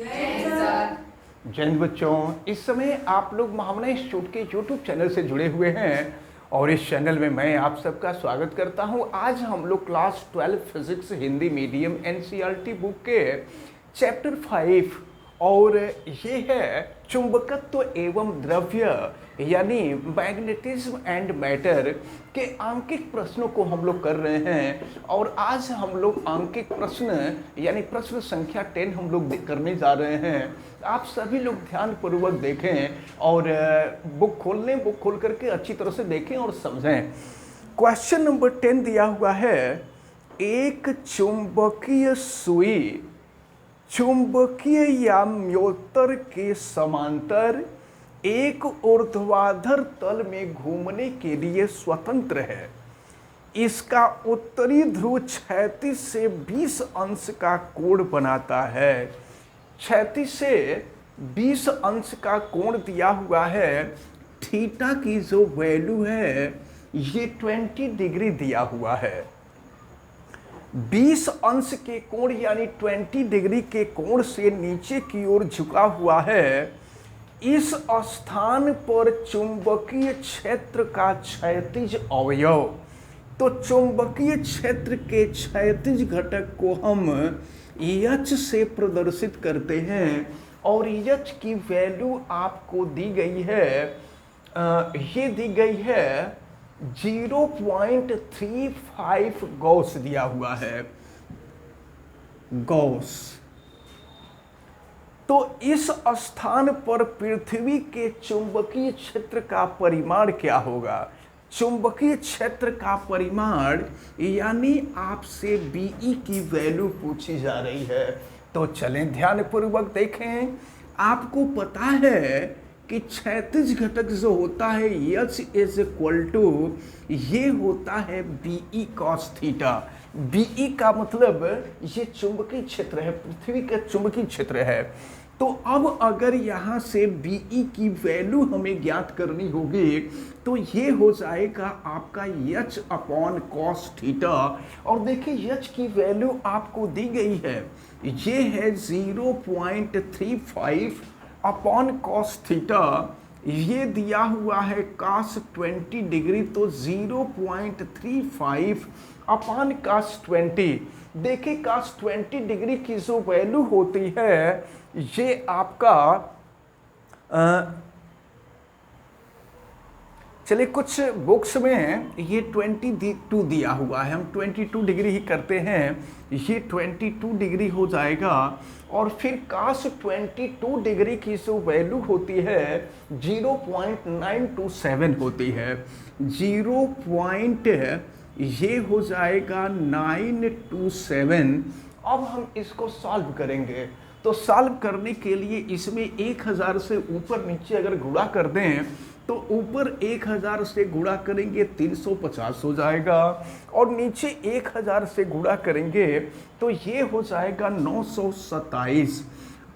जय हिंद बच्चों, इस समय आप लोग महावना इंस्टीट्यूट के यूट्यूब चैनल से जुड़े हुए हैं और इस चैनल में मैं आप सबका स्वागत करता हूं। आज हम लोग class 12 physics Hindi medium NCERT book के चैप्टर 5 और ये है चुंबकत्व एवं द्रव्य यानी मैग्नेटिज्म एंड मैटर के आंकिक प्रश्नों को हम लोग कर रहे हैं। और आज हम लोग आंकिक प्रश्न यानी प्रश्न संख्या 10 हम लोग करने जा रहे हैं। आप सभी लोग ध्यानपूर्वक देखें और बुक खोल लें, बुक खोल करके अच्छी तरह से देखें और समझें। क्वेश्चन नंबर 10 दिया हुआ है, एक चुंबकीय सुई चुंबकीय याम्योत्तर के समांतर एक ऊर्ध्वाधर तल में घूमने के लिए स्वतंत्र है। इसका उत्तरी ध्रुव क्षैतिज से 20 अंश का कोण बनाता है। क्षैतिज से 20 अंश का कोण दिया हुआ है। थीटा की जो वैल्यू है ये 20 डिग्री दिया हुआ है। 20 अंश के कोण यानी 20 डिग्री के कोण से नीचे की ओर झुका हुआ है। इस स्थान पर चुंबकीय क्षेत्र का क्षैतिज अवयव, तो चुंबकीय क्षेत्र के क्षैतिज घटक को हम H से प्रदर्शित करते हैं और H की वैल्यू आपको दी गई है, ये दी गई है 0.35 गॉस दिया हुआ है, गॉस। तो इस स्थान पर पृथ्वी के चुंबकीय क्षेत्र का परिमाण क्या होगा? चुंबकीय क्षेत्र का परिमाण यानी आपसे BE की वैल्यू पूछी जा रही है। तो चलें ध्यानपूर्वक देखें। आपको पता है कि क्षैतिज घटक जो होता है H इज इक्वल टू ये होता है BE cos थीटा। BE का मतलब ये चुंबकीय क्षेत्र है, पृथ्वी का चुंबकीय क्षेत्र है। तो अब अगर यहाँ से BE की वैल्यू हमें ज्ञात करनी होगी तो ये हो जाएगा आपका H अपॉन cos थीटा। और देखिए H की वैल्यू आपको दी गई है, ये है 0.35 अपॉन cos थीटा। ये दिया हुआ है cos 20 डिग्री, तो 0.35 अपॉन cos 20। देखिए cos 20 डिग्री की जो वैल्यू होती है ये आपका चलिए कुछ बुक्स में ये 22 दिया हुआ है, हम 22 डिग्री ही करते हैं, ये 22 डिग्री हो जाएगा। और फिर cos 22 डिग्री की जो वैल्यू होती है 0.927 होती है, 0. ये हो जाएगा 927। अब हम इसको सॉल्व करेंगे, तो सॉल्व करने के लिए इसमें 1000 से ऊपर नीचे अगर गुणा कर दें तो ऊपर 1000 से गुणा करेंगे 350 हो जाएगा और नीचे 1000 से गुणा करेंगे तो ये हो जाएगा 927।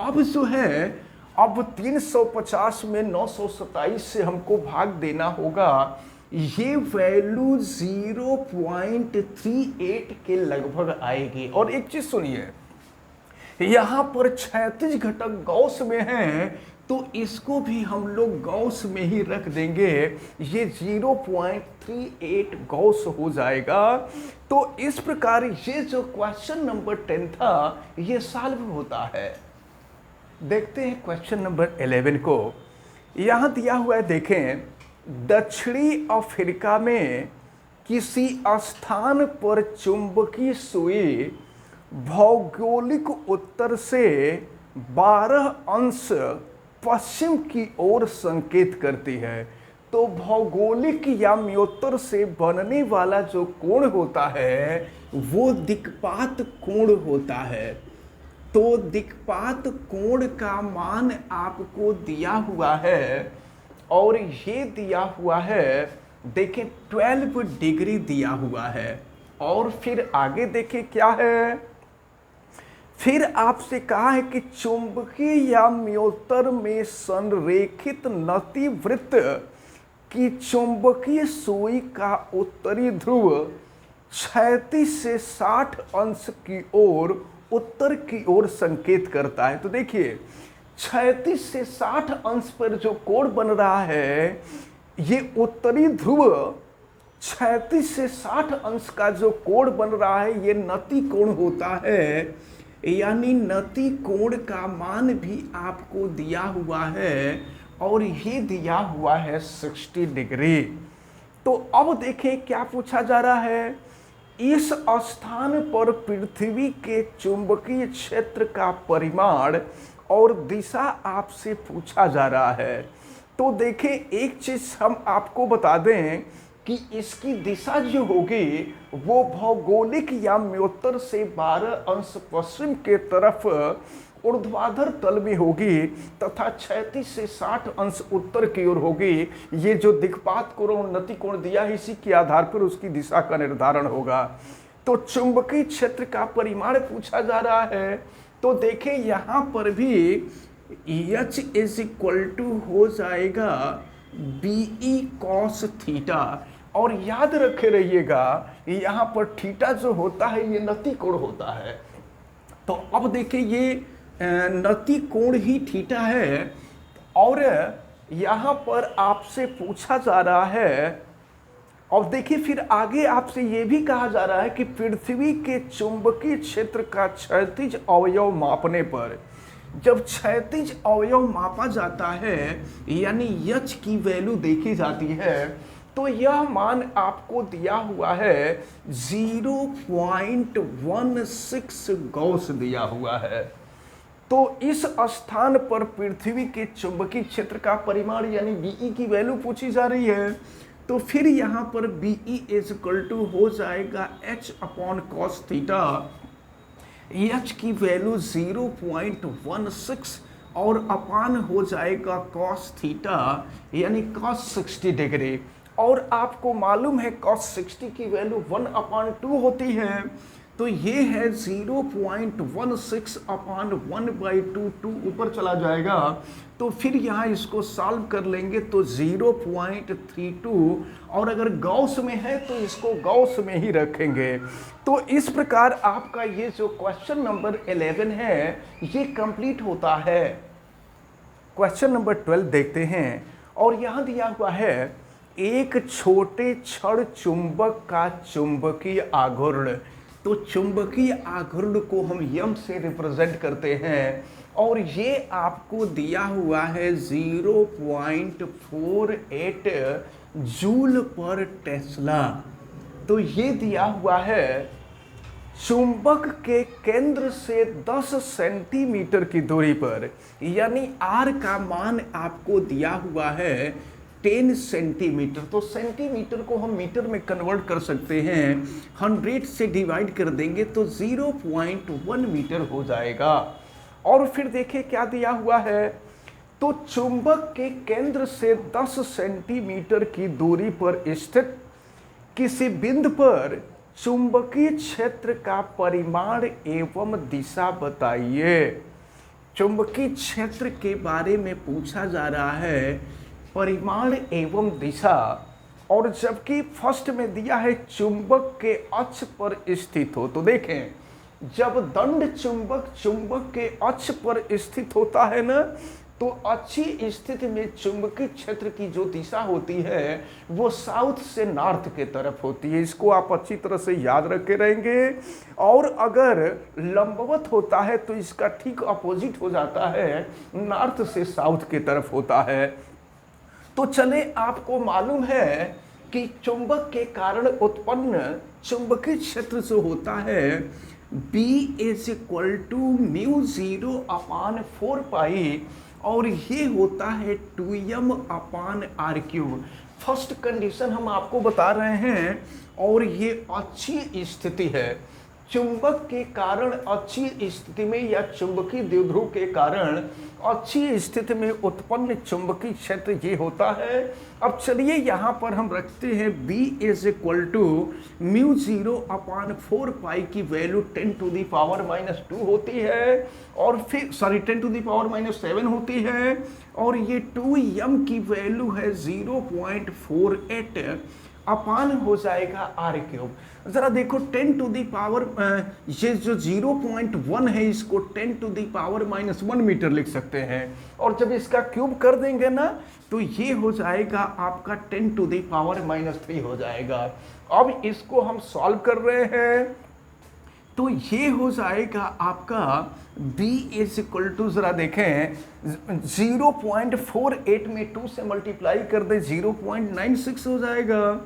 अब जो है, अब 350 में 927 से हमको भाग देना होगा। ये वैल्यू 0.38 के लगभग आएगी। और एक चीज सुनिए, यहां पर क्षैतिज घटक गॉस में है तो इसको भी हम लोग गॉस में ही रख देंगे, ये 0.38 गॉस हो जाएगा। तो इस प्रकार ये जो क्वेश्चन नंबर 10 था ये सॉल्व होता है। देखते हैं क्वेश्चन नंबर 11 को। यहां दिया हुआ है, देखें, दक्षिणी अफ्रीका में किसी स्थान पर चुंबकीय सुई भौगोलिक उत्तर से 12 अंश पश्चिम की ओर संकेत करती है। तो भौगोलिक याम्योत्तर से बनने वाला जो कोण होता है वो दिक्पात कोण होता है। तो दिक्पात कोण का मान आपको दिया हुआ है और ये दिया हुआ है, देखें 12 डिग्री दिया हुआ है। और फिर आगे देखें क्या है, फिर आपसे कहा है कि चुंबकीय याम्योत्तर में संरेखित नति वृत्त की चुंबकीय सुई का उत्तरी ध्रुव क्षैतिज से 60 अंश की ओर उत्तर की ओर संकेत करता है। तो देखिए 36 से 60 अंश पर जो कोण बन रहा है, ये उत्तरी ध्रुव 36 से 60 अंश का जो कोण बन रहा है, ये नति कोण होता है। यानी नति कोण का मान भी आपको दिया हुआ है और ये दिया हुआ है 60 डिग्री। तो अब देखें क्या पूछा जा रहा है। इस स्थान पर पृथ्वी के चुंबकीय क्षेत्र का परिमाण और दिशा आपसे पूछा जा रहा है। तो देखें एक चीज हम आपको बता दें कि इसकी दिशा जो होगी वो भौगोलिक याम्योत्तर से 12 अंश पश्चिम के तरफ ऊर्ध्वाधर तल में होगी तथा 36 से 60 अंश उत्तर की ओर होगी। ये जो दिक्पात कोण नति कोण दिया है, इसी के आधार पर उसकी दिशा का निर्धारण होगा। तो चुंबकीय क्षेत्र का परिमाण पूछा जा रहा है। तो देखें यहां पर भी H इज इक्वल टू हो जाएगा BE cos थीटा। और याद रखे रहिएगा यहां पर थीटा जो होता है ये नति कोण होता है। तो अब देखिए ये नति कोण ही थीटा है और यहां पर आपसे पूछा जा रहा है। और देखिए फिर आगे आपसे ये भी कहा जा रहा है कि पृथ्वी के चुंबकीय क्षेत्र का क्षैतिज अवयव मापने पर, जब क्षैतिज अवयव मापा जाता है यानी H की वैल्यू देखी जाती है, तो यह मान आपको दिया हुआ है 0.16 गॉस दिया हुआ है। तो इस स्थान पर पृथ्वी के चुंबकीय क्षेत्र का परिमाण यानी BE की वैल्यू पूछी जा रही है। तो फिर यहां पर BE इज इक्वल टू हो जाएगा H upon cos theta. H की वैल्यू 0.16 और अपान हो जाएगा cos थीटा यानी cos 60 डिग्री। और आपको मालूम है cos 60 की वैल्यू 1/2 होती है। तो ये है 0.16 अपान 1/2, 2 ऊपर चला जाएगा। तो फिर यहाँ इसको सॉल्व कर लेंगे तो 0.32, और अगर गॉस में है तो इसको गॉस में ही रखेंगे। तो इस प्रकार आपका ये जो क्वेश्चन नंबर 11 है ये कंप्लीट होता है। क्वेश्चन नंबर 12 देखते हैं। और यहाँ दिया हुआ है एक छोटे छड़ चुंबक का चुंबकीय आघूर्ण। तो चुंबकीय आघूर्ण को हम यम से रिप्रेजेंट करते हैं और ये आपको दिया हुआ है 0.48 जूल पर टेस्ला। तो ये दिया हुआ है चुंबक के केंद्र से 10 सेंटीमीटर की दूरी पर, यानी R का मान आपको दिया हुआ है 10 सेंटीमीटर। तो सेंटीमीटर को हम मीटर में कन्वर्ट कर सकते हैं, 100 से डिवाइड कर देंगे तो 0.1 मीटर हो जाएगा। और फिर देखिए क्या दिया हुआ है। तो चुंबक के केंद्र से 10 सेंटीमीटर की दूरी पर स्थित किसी बिंदु पर चुंबकीय क्षेत्र का परिमाण एवं दिशा बताइए। चुंबकीय क्षेत्र के बारे में पूछा जा रहा है, परिमाण एवं दिशा। और जबकि फर्स्ट में दिया है चुंबक के अक्ष पर स्थित हो। तो देखें जब दंड चुंबक चुंबक के अक्ष पर स्थित होता है ना, तो अच्छी स्थिति में चुंबकीय क्षेत्र की जो दिशा होती है वो साउथ से नॉर्थ के तरफ होती है। इसको आप अच्छी तरह से याद रखे रहेंगे। और अगर लंबवत होता है तो इसका ठीक अपोजिट हो जाता है, नॉर्थ से साउथ के तरफ होता है। तो चले आपको मालूम है कि चुंबक के कारण उत्पन्न चुंबकीय क्षेत्र जो होता है B इज इक्वल टू μ0 अपान 4 पाई, और ये होता है 2m अपान r3। फर्स्ट कंडीशन हम आपको बता रहे हैं और ये अच्छी स्थिति है। चुंबक के कारण अच्छी स्थिति में या चुंबकीय द्विध्रुव के कारण अच्छी स्थिति में उत्पन्न चुंबकीय क्षेत्र ये होता है। अब चलिए यहाँ पर हम रखते हैं B इज इक्वल टू μ0 अपान 4 पाई की वैल्यू 10⁻⁻2 होती है, और फिर 10⁻⁻7 होती है, और ये 2m की वैल्यू है 0.48 अपान हो जाएगा आर क्यूब। जरा देखो 10 टू दी पावर ये जो 0.1 है इसको 10 टू दी पावर -1 मीटर लिख सकते हैं, और जब इसका क्यूब कर देंगे ना तो ये हो जाएगा आपका 10 टू दी पावर -3 हो जाएगा। अब इसको हम सॉल्व कर रहे हैं तो ये हो जाएगा आपका b इज इक्वल टू, जरा देखें 0.48 में 2 से मल्टीप्लाई कर दे 0.96 हो जाएगा।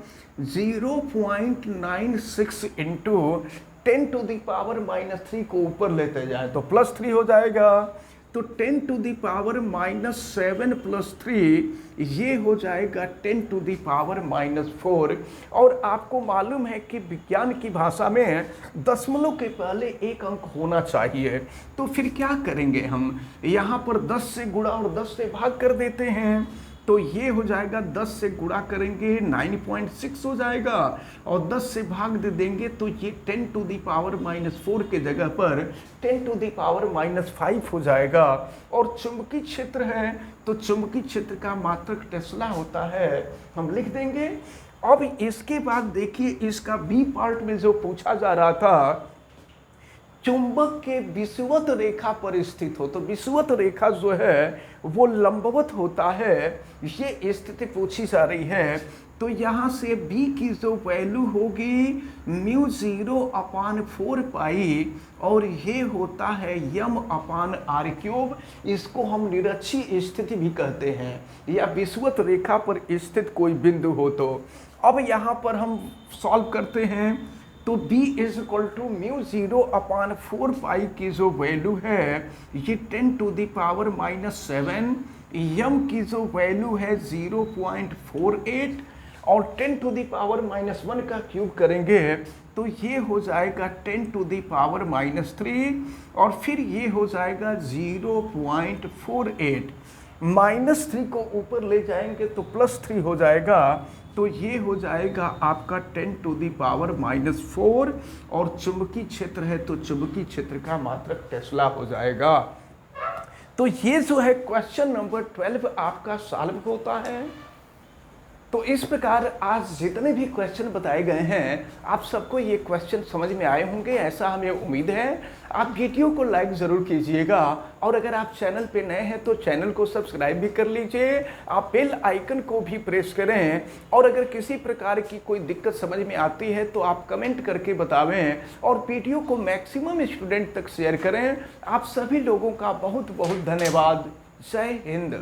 0.96 इंटू 10 टू दी पावर -3 को ऊपर लेते जाए तो +3 हो जाएगा। तो 10 टू दी पावर -7 + 3 ये हो जाएगा 10 टू दी पावर -4। और आपको मालूम है कि विज्ञान की भाषा में दशमलव के पहले एक अंक होना चाहिए, तो फिर क्या करेंगे हम यहाँ पर 10 से गुणा और 10 से भाग कर देते हैं। तो ये हो जाएगा 10 से गुणा करेंगे 9.6 हो जाएगा, और 10 से भाग दे देंगे तो ये 10 टू दी पावर -4 के जगह पर 10 टू दी पावर -5 हो जाएगा। और चुंबकीय क्षेत्र है तो चुंबकीय क्षेत्र का मात्रक टेस्ला होता है, हम लिख देंगे। अब इसके बाद देखिए इसका बी पार्ट में जो पूछा जा रहा था, चुंबक के विषुवत रेखा पर स्थित हो, तो विषुवत रेखा जो है वो लंबवत होता है, ये स्थिति पूछी जा रही है। तो यहाँ से b की जो वैल्यू होगी μ0/4 पाई, और ये होता है m/r³। इसको हम निरक्षीय स्थिति भी कहते हैं, या विषुवत रेखा पर स्थित कोई बिंदु हो। तो अब यहाँ पर हम सॉल्व करते हैं तो b इज इक्वल टू μ0/4 पाई की जो वैल्यू है ये 10 टू दी पावर -7, m की जो वैल्यू है 0.48, और 10 टू दी पावर -1 का क्यूब करेंगे तो ये हो जाएगा 10 टू दी पावर -3, और फिर ये हो जाएगा 0.48। -3 को ऊपर ले जाएंगे तो +3 हो जाएगा, तो ये हो जाएगा आपका 10 टू दी पावर -4, और चुंबकीय क्षेत्र है तो चुंबकीय क्षेत्र का मात्रक टेस्ला हो जाएगा। तो ये जो है क्वेश्चन नंबर 12 आपका सॉल्व होता है। तो इस प्रकार आज जितने भी क्वेश्चन बताए गए हैं आप सबको ये क्वेश्चन समझ में आए होंगे, ऐसा हमें उम्मीद है। आप वीडियो को लाइक ज़रूर कीजिएगा, और अगर आप चैनल पे नए हैं तो चैनल को सब्सक्राइब भी कर लीजिए, आप बेल आइकन को भी प्रेस करें, और अगर किसी प्रकार की कोई दिक्कत समझ में आती है तो आप कमेंट करके बतावें, और वीडियो को मैक्सिमम स्टूडेंट तक शेयर करें। आप सभी लोगों का बहुत बहुत धन्यवाद। जय हिंद।